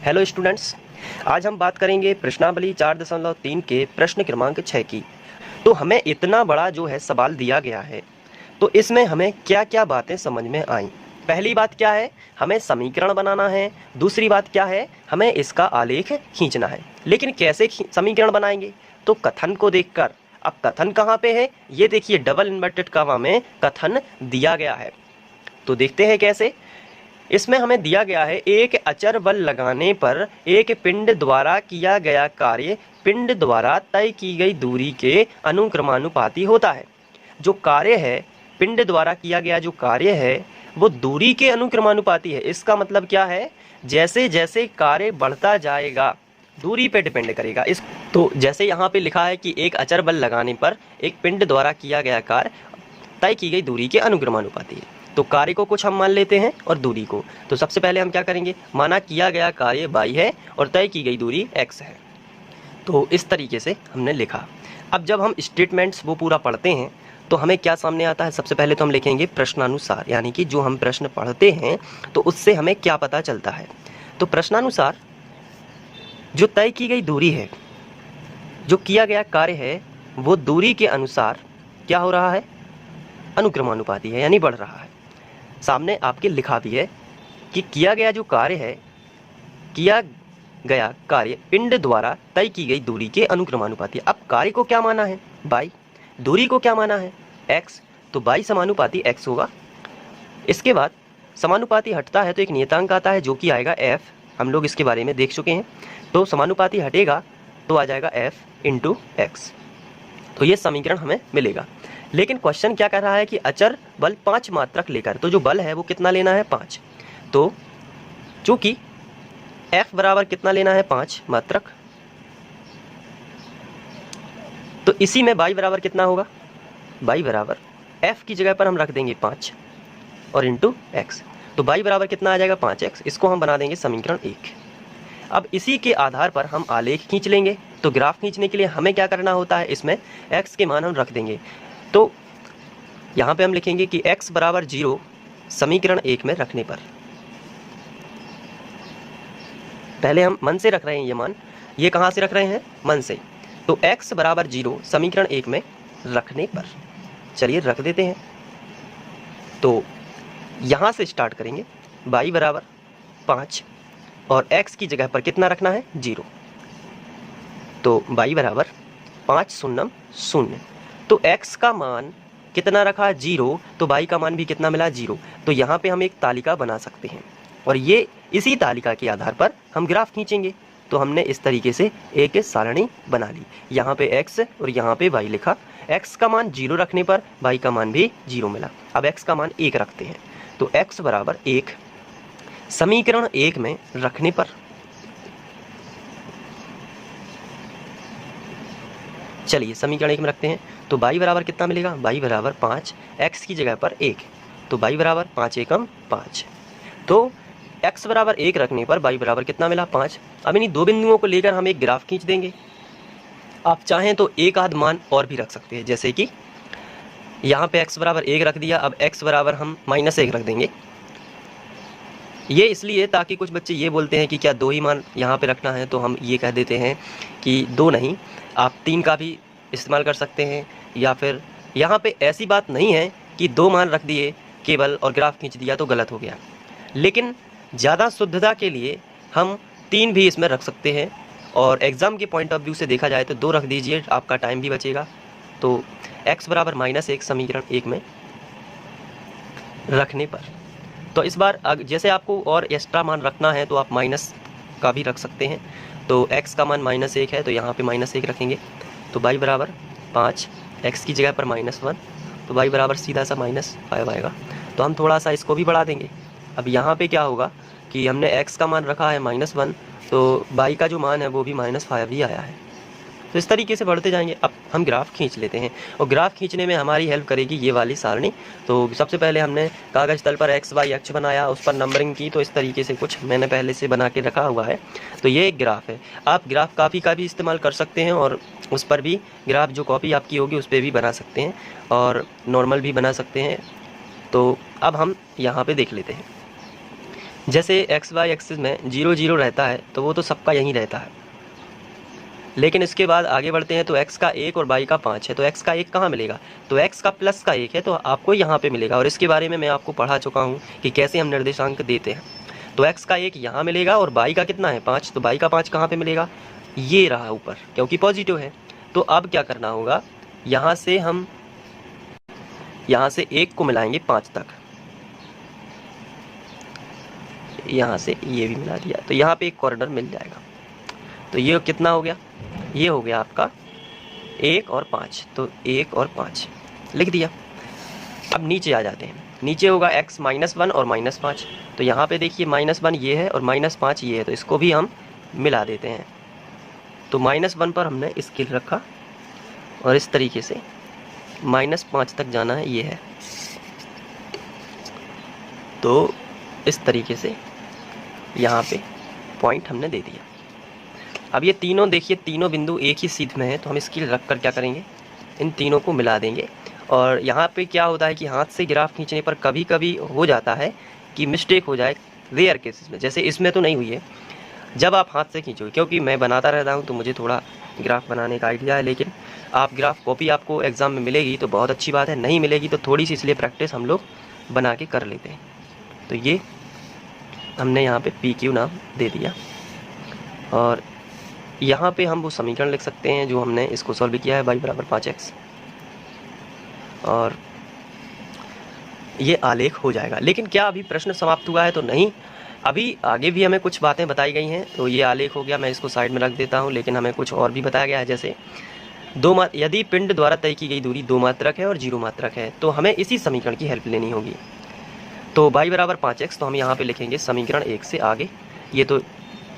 Hello students, आज हम बात करेंगे प्रश्नावली 4.3 के प्रश्न क्रमांक 6 की। तो हमें इतना बड़ा जो है सवाल दिया गया है, तो इसमें हमें क्या क्या बातें समझ में आई। पहली बात क्या है, हमें समीकरण बनाना है। दूसरी बात क्या है, हमें इसका आलेख खींचना है। लेकिन कैसे समीकरण बनाएंगे, तो कथन को देखकर। अब कथन कहाँ पे है, ये देखिए डबल इन्वर्टेड कॉमा में कथन दिया गया है। तो देखते हैं कैसे। इसमें हमें दिया गया है, एक अचर बल लगाने पर एक पिंड द्वारा किया गया कार्य पिंड द्वारा तय की गई दूरी के अनुक्रमानुपाती होता है। जो कार्य है, पिंड द्वारा किया गया जो कार्य है वो दूरी के अनुक्रमानुपाती है। इसका मतलब क्या है, जैसे जैसे कार्य बढ़ता जाएगा दूरी पे डिपेंड करेगा। इस तो जैसे यहाँ पे लिखा है कि एक अचर बल लगाने पर एक पिंड द्वारा किया गया कार्य तय की गई दूरी के अनुक्रमानुपाती है। तो कार्य को कुछ हम मान लेते हैं और दूरी को। तो सबसे पहले हम क्या करेंगे, माना किया गया कार्य y है और तय की गई दूरी x है। तो इस तरीके से हमने लिखा। अब जब हम स्टेटमेंट्स वो पूरा पढ़ते हैं तो हमें क्या सामने आता है, सबसे पहले तो हम लिखेंगे प्रश्नानुसार, यानी कि जो हम प्रश्न पढ़ते हैं तो उससे हमें क्या पता चलता है। तो प्रश्नानुसार जो तय की गई दूरी है, जो किया गया कार्य है, वो दूरी के अनुसार क्या हो रहा है, अनुक्रमानुपाती है, यानी बढ़ रहा है। सामने आपके लिखा भी है कि किया गया जो कार्य है, किया गया कार्य पिंड द्वारा तय की गई दूरी के अनुक्रमानुपाती। अब कार्य को क्या माना है, y, दूरी को क्या माना है, x, तो y समानुपाती x होगा। इसके बाद समानुपाती हटता है तो एक नियतांक आता है जो कि आएगा f। हम लोग इसके बारे में देख चुके हैं। तो समानुपाती हटेगा तो आ जाएगा f इंटू x। तो ये समीकरण हमें मिलेगा। लेकिन क्वेश्चन क्या कर रहा है कि अचर बल 5 मात्रक लेकर, तो जो बल है वो कितना लेना है, 5। तो चूंकि F बराबर कितना लेना है, 5 मात्रक, तो इसी में y बराबर कितना होगा, y बराबर F की जगह पर हम रख देंगे 5 और इंटू x। तो y बराबर कितना आ जाएगा, 5x। इसको हम बना देंगे समीकरण 1। अब इसी के आधार पर हम आलेख खींच लेंगे। तो ग्राफ खींचने के लिए हमें क्या करना होता है, इसमें x के मान हम रख देंगे। तो यहाँ पे हम लिखेंगे कि x बराबर 0 समीकरण 1 में रखने पर, पहले हम मन से रख रहे हैं ये मान, ये कहाँ से रख रहे हैं, मन से। तो x बराबर 0 समीकरण 1 में रखने पर, चलिए रख देते हैं। तो यहाँ से स्टार्ट करेंगे, y बराबर 5 और x की जगह पर कितना रखना है, 0। तो y बराबर 5 शून्यम 0। तो x का मान कितना रखा, 0, तो y का मान भी कितना मिला, 0। तो यहाँ पे हम एक तालिका बना सकते हैं और ये इसी तालिका के आधार पर हम ग्राफ खींचेंगे। तो हमने इस तरीके से एक सारणी बना ली। यहाँ पे x और यहाँ पे y लिखा। x का मान 0 रखने पर y का मान भी 0 मिला। अब x का मान 1 रखते हैं। तो x बराबर 1 समीकरण 1 में रखने पर, चलिए समीकरण 1 में रखते हैं। तो y बराबर कितना मिलेगा, y बराबर 5, x की जगह पर 1। तो y बराबर 5 एकम 5। तो x बराबर 1 रखने पर y बराबर कितना मिला, 5। अब इन्हीं दो बिंदुओं को लेकर हम एक ग्राफ खींच देंगे। आप चाहें तो एक आध मान और भी रख सकते हैं, जैसे कि यहाँ पे x बराबर 1 रख दिया। अब x बराबर हम -1 रख देंगे। ये इसलिए ताकि कुछ बच्चे ये बोलते हैं कि क्या 2 ही मान यहाँ पे रखना है, तो हम ये कह देते हैं कि 2 नहीं, आप 3 का भी इस्तेमाल कर सकते हैं। या फिर यहाँ पे ऐसी बात नहीं है कि 2 मान रख दिए केवल और ग्राफ खींच दिया तो गलत हो गया। लेकिन ज़्यादा शुद्धता के लिए हम 3 भी इसमें रख सकते हैं। और एग्ज़ाम के पॉइंट ऑफ व्यू से देखा जाए तो 2 रख दीजिए, आपका टाइम भी बचेगा। तो x बराबर -1 समीकरण 1 में रखने पर, तो इस बार जैसे आपको और एक्स्ट्रा मान रखना है तो आप माइनस का भी रख सकते हैं। तो x का मान -1 है तो यहाँ पे -1 रखेंगे। तो y बराबर 5, x की जगह पर -1, तो y बराबर सीधा सा -5 आएगा। तो हम थोड़ा सा इसको भी बढ़ा देंगे। अब यहाँ पे क्या होगा कि हमने x का मान रखा है -1, तो y का जो मान है वो भी -5 ही आया है। तो इस तरीके से बढ़ते जाएंगे। अब हम ग्राफ खींच लेते हैं और ग्राफ खींचने में हमारी हेल्प करेगी ये वाली सारणी। तो सबसे पहले हमने कागज़ तल पर x y अक्ष बनाया, उस पर नंबरिंग की। तो इस तरीके से कुछ मैंने पहले से बना के रखा हुआ है। तो ये एक ग्राफ है। आप ग्राफ कॉपी का भी इस्तेमाल कर सकते हैं और उस पर भी ग्राफ जो कॉपी आपकी होगी उस पर भी बना सकते हैं और नॉर्मल भी बना सकते हैं। तो अब हम यहाँ पर देख लेते हैं। जैसे एक्स वाई एक्सिस में 0 0 रहता है तो वो तो सबका यहीं रहता है, लेकिन इसके बाद आगे बढ़ते हैं तो x का 1 और y का 5 है, तो x का 1 कहाँ मिलेगा, तो x का प्लस का 1 है तो आपको यहाँ पे मिलेगा, और इसके बारे में मैं आपको पढ़ा चुका हूँ कि कैसे हम निर्देशांक देते हैं। तो x का 1 यहाँ मिलेगा और y का कितना है 5, तो y का 5 कहाँ पे मिलेगा, ये रहा ऊपर, क्योंकि पॉजिटिव है। तो अब क्या करना होगा, यहाँ से हम यहाँ से 1 को मिलाएंगे 5 तक, यहाँ से ये भी मिला दिया तो यहाँ पे एक कॉर्नर मिल जाएगा। तो ये कितना हो गया, ये हो गया आपका 1 और 5, तो 1 और 5 लिख दिया। अब नीचे आ जाते हैं, नीचे होगा x -1 और -5, तो यहाँ पे देखिए -1 ये है और -5 ये है, तो इसको भी हम मिला देते हैं। तो -1 पर हमने स्केल रखा और इस तरीके से -5 तक जाना है, ये है। तो इस तरीके से यहाँ पे पॉइंट हमने दे दिया। अब ये तीनों देखिए, तीनों बिंदु एक ही सीध में है, तो हम स्केल रख कर क्या करेंगे, इन तीनों को मिला देंगे। और यहाँ पे क्या होता है कि हाथ से ग्राफ खींचने पर कभी कभी हो जाता है कि मिस्टेक हो जाए, रेयर केसेस में, जैसे इसमें तो नहीं हुई है। जब आप हाथ से खींचोगे, क्योंकि मैं बनाता रहता हूँ तो मुझे थोड़ा ग्राफ बनाने का आइडिया है, लेकिन आप ग्राफ कॉपी आपको एग्ज़ाम में मिलेगी तो बहुत अच्छी बात है, नहीं मिलेगी तो थोड़ी सी इसलिए प्रैक्टिस हम लोग बना के कर लेते हैं। तो ये हमने यहाँ पे PQ नाम दे दिया, और यहाँ पे हम वो समीकरण लिख सकते हैं जो हमने इसको सॉल्व किया है, y = 5x, और ये आलेख हो जाएगा। लेकिन क्या अभी प्रश्न समाप्त हुआ है, तो नहीं, अभी आगे भी हमें कुछ बातें बताई गई हैं। तो ये आलेख हो गया, मैं इसको साइड में रख देता हूँ, लेकिन हमें कुछ और भी बताया गया है। जैसे यदि पिंड द्वारा तय की गई दूरी 2 मात्रक है और 0 मात्रक है, तो हमें इसी समीकरण की हेल्प लेनी होगी। तो y = 5x, तो हम यहाँ पे लिखेंगे समीकरण 1 से आगे, ये तो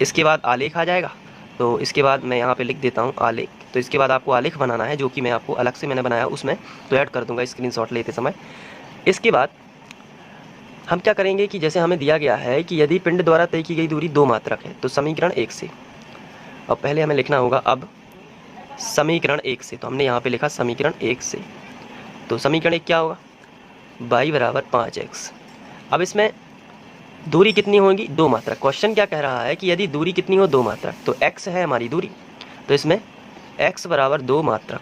इसके बाद आलेख आ जाएगा। तो इसके बाद मैं यहाँ पे लिख देता हूँ आलेख। तो इसके बाद आपको आलेख बनाना है, जो कि मैं आपको अलग से मैंने बनाया, उसमें तो ऐड कर दूंगा स्क्रीनशॉट लेते समय। इसके बाद हम क्या करेंगे कि जैसे हमें दिया गया है कि यदि पिंड द्वारा तय की गई दूरी 2 मात्रक है, तो समीकरण 1 से, और पहले हमें लिखना होगा अब समीकरण 1 से, तो हमने यहाँ पे लिखा समीकरण 1 से। तो समीकरण 1 क्या होगा, y = 5x। अब इसमें दूरी कितनी होगी, 2 मात्रक। क्वेश्चन क्या कह रहा है कि यदि दूरी कितनी हो, 2 मात्रक, तो x है हमारी दूरी, तो इसमें x = 2 मात्रक,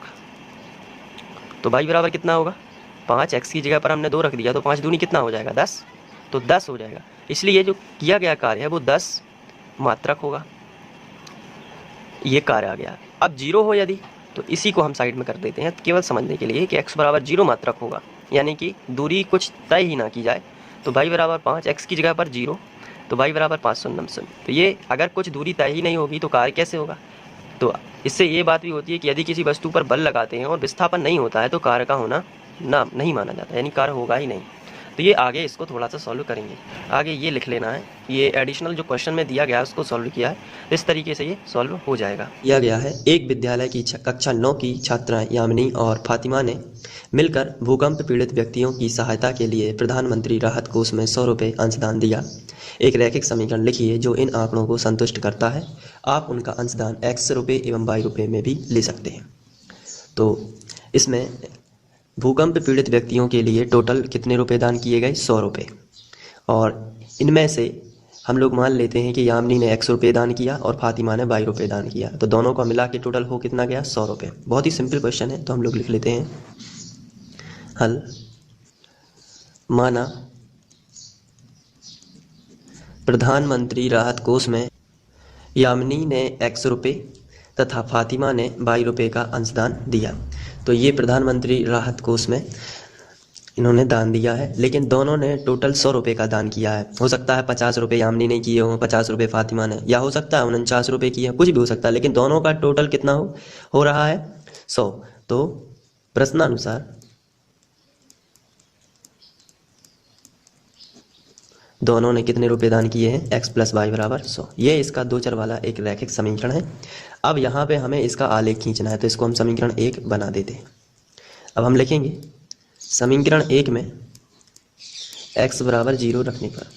तो y बराबर कितना होगा 5, x की जगह पर हमने 2 रख दिया, तो 5 दूनी कितना हो जाएगा 10, तो 10 हो जाएगा। इसलिए जो किया गया कार्य है वो 10 मात्रक होगा, ये कार्य आ गया। अब 0 हो यदि, तो इसी को हम साइड में कर देते हैं केवल समझने के लिए कि x = 0 मात्रक होगा, यानी कि दूरी कुछ तय ही ना की जाए। तो y = 5, x की जगह पर 0, तो y = 5 0 0। तो ये अगर कुछ दूरी तय ही नहीं होगी तो कार्य कैसे होगा। तो इससे ये बात भी होती है कि यदि किसी वस्तु पर बल लगाते हैं और विस्थापन नहीं होता है तो कार्य का होना ना नहीं माना जाता, यानी कार्य होगा ही नहीं। तो ये आगे इसको थोड़ा सा सॉल्व करेंगे, आगे ये लिख लेना है, ये एडिशनल जो क्वेश्चन में दिया गया है उसको सॉल्व किया है, इस तरीके से ये सॉल्व हो जाएगा। दिया गया है, एक विद्यालय की कक्षा 9 की छात्राएं यामिनी और फातिमा ने मिलकर भूकंप पीड़ित व्यक्तियों की सहायता के लिए प्रधानमंत्री राहत कोष में 100 रुपये अंशदान दिया। एक रैखिक समीकरण लिखिए जो इन आंकड़ों को संतुष्ट करता है। आप उनका अंशदान x रुपये एवं y रुपये में भी ले सकते हैं। तो इसमें भूकंप पीड़ित व्यक्तियों के लिए टोटल कितने रुपए दान किए गए, 100 रुपये, और इनमें से हम लोग मान लेते हैं कि यामिनी ने x रुपये दान किया और फातिमा ने y रुपये दान किया, तो दोनों का मिला के टोटल हो कितना गया, 100 रुपये। बहुत ही सिंपल क्वेश्चन है, तो हम लोग लिख लेते हैं हल। माना प्रधानमंत्री राहत कोष में यामिनी ने x रुपये तथा फातिमा ने y रुपये का अंशदान दिया। तो ये प्रधानमंत्री राहत कोष में इन्होंने दान दिया है, लेकिन दोनों ने टोटल 100 रुपये का दान किया है। हो सकता है 50 रुपये यामिनी ने किए हों, 50 रुपये फातिमा ने, या हो सकता है 49 रुपये किए हैं, कुछ भी हो सकता है, लेकिन दोनों का टोटल कितना हो रहा है 100। तो प्रश्नानुसार दोनों ने कितने रुपए दान किए हैं, x + y = 100। ये इसका 2 चर वाला एक रैखिक समीकरण है। अब यहाँ पे हमें इसका आलेख खींचना है, तो इसको हम समीकरण 1 बना देते हैं। अब हम लिखेंगे समीकरण 1 में x = 0 रखने पर,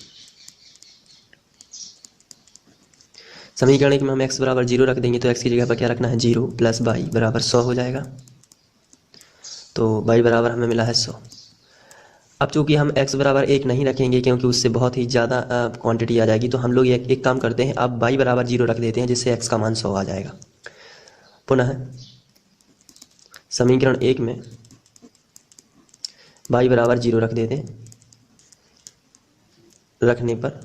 समीकरण 1 में हम x = 0 रख देंगे, तो x की जगह पर क्या रखना है, 0 + y = 100 हो जाएगा। तो y बराबर हमें मिला है 100। अब चूंकि हम x बराबर 1 नहीं रखेंगे क्योंकि उससे बहुत ही ज़्यादा क्वांटिटी आ जाएगी, तो हम लोग एक काम करते हैं, अब y बराबर 0 रख देते हैं, जिससे x का मान 100 आ जाएगा। पुनः समीकरण 1 में y बराबर 0 रख देते हैं, रखने पर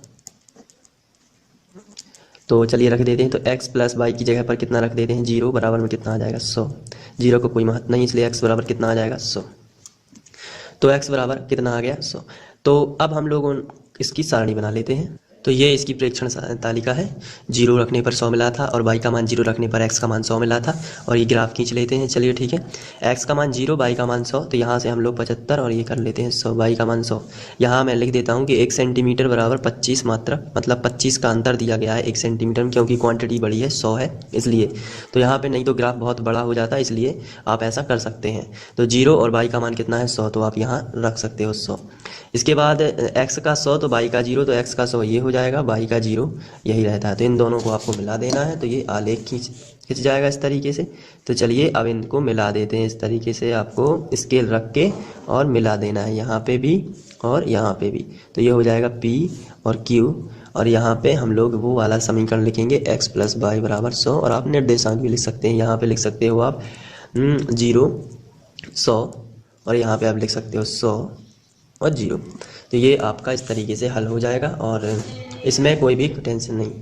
तो चलिए रख देते हैं, तो x प्लस वाई की जगह पर कितना रख देते हैं, 0 बराबर में कितना आ जाएगा 100। 0 को कोई महत्व नहीं, इसलिए x बराबर कितना आ जाएगा 100। तो x बराबर कितना आ गया 100। तो अब हम लोग इसकी सारणी बना लेते हैं। तो ये इसकी प्रेक्षण तालिका है। 0 रखने पर 100 मिला था और y का मान 0 रखने पर x का मान 100 मिला था, और ये ग्राफ खींच लेते हैं। चलिए ठीक है, x का मान 0, y का मान 100, तो यहाँ से हम लोग 75 और ये कर लेते हैं 100, y का मान 100। यहाँ मैं लिख देता हूँ कि 1 सेंटीमीटर बराबर 25 मात्रा, मतलब 25 का अंतर दिया गया है 1 सेंटीमीटर में, क्योंकि क्वांटिटी बड़ी है 100 है इसलिए। तो यहाँ पर नहीं तो ग्राफ बहुत बड़ा हो जाता है, इसलिए आप ऐसा कर सकते हैं। तो 0 और y का मान कितना है 100, तो आप यहाँ रख सकते हो 100। इसके बाद x का 100 तो y का 0, तो x का 100 ये हो जाएगा, y का 0 यही रहता है। तो इन दोनों को आपको मिला देना है, तो ये आलेख खिंच जाएगा इस तरीके से। तो चलिए अब इनको मिला देते हैं इस तरीके से, आपको स्केल रख के और मिला देना है, यहाँ पे भी और यहाँ पे भी। तो ये हो जाएगा p और q, और यहाँ पे हम लोग वो वाला समीकरण लिखेंगे x प्लस वाई बराबर 100, और आप निर्देशांक भी लिख सकते हैं। यहाँ पे लिख सकते हो आप 0 100, और यहाँ पे आप लिख सकते हो 100 और 0। तो ये आपका इस तरीके से हल हो जाएगा, और इसमें कोई भी टेंशन नहीं।